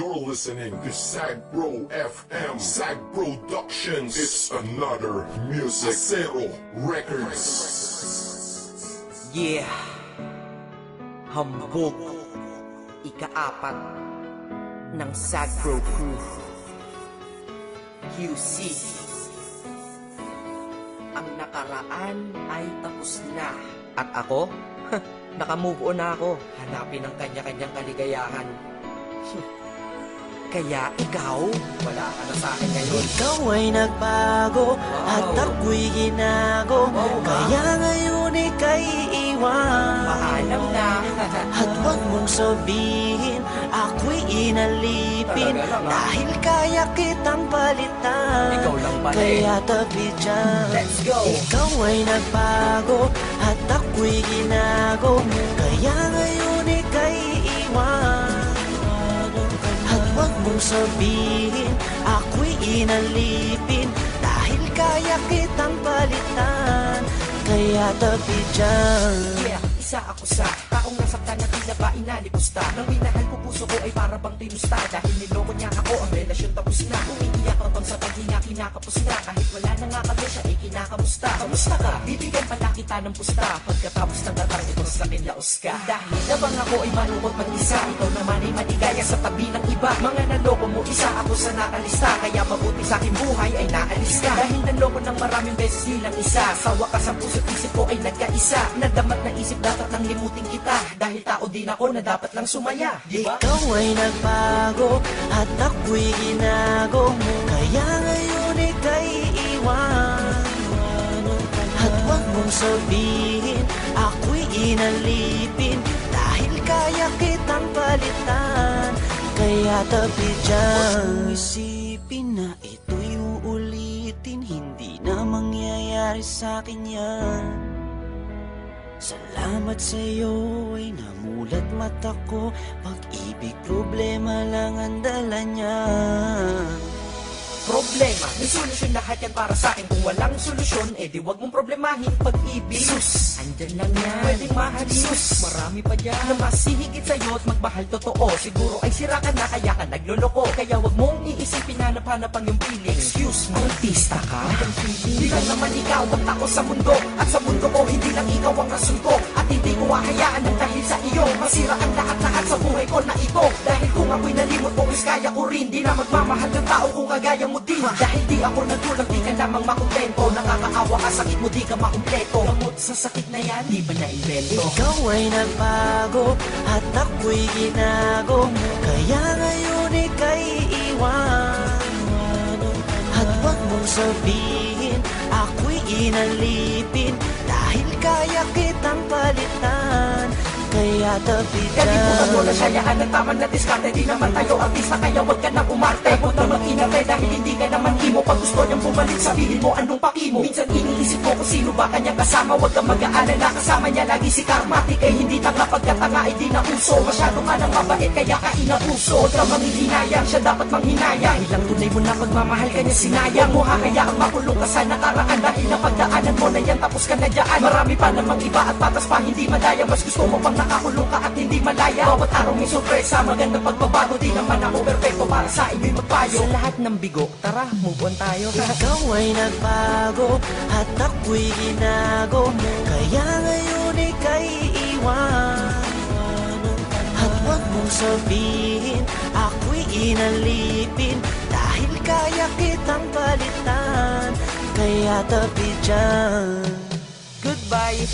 You're listening to Sagbro FM, Sag Productions. It's another music Zero Records. Yeah, hambog, ika-4 ng Sagbro Crew. QC, ang nakaraan ay tapos na. At ako, nakamove on na ako. Hanapin ang kanya-kanyang kaligayahan. Kaya ikaw, wala ka na sa akin ngayon. Ikaw ay nagbago at ako'y ginago. Kaya ngayon ika'y iwan. Paalam na. At huwag mong sabihin ako'y inalipin. Dahil kaya kitang palitan. Ikaw lang pala Kaya tabi dyan. Let's go. Ikaw ay nagbago at ako'y ginago. Kaya ngayon ika'y iwan. At huwag mong sabihin ako'y inalipin. Dahil kaya kitang palitan. Kaya tabi dyan. Yeah, isa ako sa taong nasaktan na tila ba inalipusta. Nang minahal ko puso ko ay para bang tinusta. Dahil niloko niya ako, ang relasyon tapos na. Umiiyak habang sa paghinga kinakapos na. Kahit wala na nga kami siya ay kinakamusta. Kamusta ka? Bibigyan pala kita ng pusta. Pagkatapos ng datang ito sa akin laos ka. Dahil nabang ako ay malungkot mag-isa. Ikaw naman ay maligaya sa tabi ng iba. Mga naloko mo, isa ako sa nakalista. Kaya mabuti sa aking buhay ay naalis ka. Dahil naloko ng maraming beses nilang isa. Sawa ka sa puso't isip ko ay nagkaisa. Nadamat na isip dapat nang limutin kita. Dahil tao din ako na dapat lang sumaya, diba? Ikaw ay nagbago at ako'y ginago. Kaya ngayon ika'y iwan. At huwag mong sabihin ako'y inalipin. Dahil kaya kitang palitan. Kaya tabi dyan. Huwag mong isipin na ito'y uulitin. Hindi na mangyayari sa'kin yan. Salamat sa'yo ay namulat mata ko. Pag-ibig problema lang ang dala niya. Problema, may solusyon lahat yan para sa akin. Kung walang solusyon, di wag mong problemahin pag-ibig. Sus, andyan lang yan. Pwedeng mahalin. Sus, marami pa dyan na mas hihigit sa'yo at magmahal totoo. Siguro ay sira ka na kaya ka nagloloko. Kaya wag mong iisipin hanap-hanap ang iyong feeling. Excuse me, artista ka? Hindi lang naman ikaw ang tao sa mundo. At sa mundo ko, hindi lang ikaw ang rason ko. At hindi ko hahayaan ng dahil sa iyo masira ang lahat-lahat sa buhay ko na ito. Dahil kung ako'y nalimot mo, is kaya ko rin. Di na magmamahal ng tao kung kagaya mo din. Dahil di ako nagkulang, di ka lamang makontento. Nakakaawa ka, sakit mo, di ka makumpleto. Gamot sa sakit na yan, di ba na-invento? Ikaw ay nagbago at ako'y ginago. Kaya ngayon ika'y iwan. At huwag mong sabihin ako'y inalipin. Dahil kaya kitang palitan. Kaya tabi dyan. Kalimutan mo na sayaan ng tama na diskarte. Di naman tayo artista kaya wag ka nang umarte. Huwag na mag-inarte dahil hindi ka naman imo. Pag gusto niyang bumalik sabihin mo anong paki mo. Minsan iniisip ko kung sino ba kanyang kasama. Huwag kang mag-aalala kasama niya lagi si Karmatic. Eh hindi tanga pagkatanga ay di na uso. Masyado ka nang mabait kaya ka inabuso. Huwag kang manghihinayang, siya dapat manghinayang. Ilang tunay mo na pagmamahal ka niya sinayang. Mo hakayaang makulong ka sa nakaraan. Dahil napagdaanan mo na yan tapos ka na dyan. Marami pa namang iba at patas pa hindi madaya. Mas gusto mo pang nakakulong ka at hindi malaya. Bawat araw may sorpresa, magandang pagbabago. Di naman ako perfecto para sa inyo'y magpayo. Sa lahat ng bigo, tara, move on tayo. Ikaw ay nagbago at ako'y ginago. Kaya ngayon ika'y iwan. At huwag mong sabihin ako'y inalipin. Dahil kaya kitang palitan. Kaya tabi dyan. Goodbye.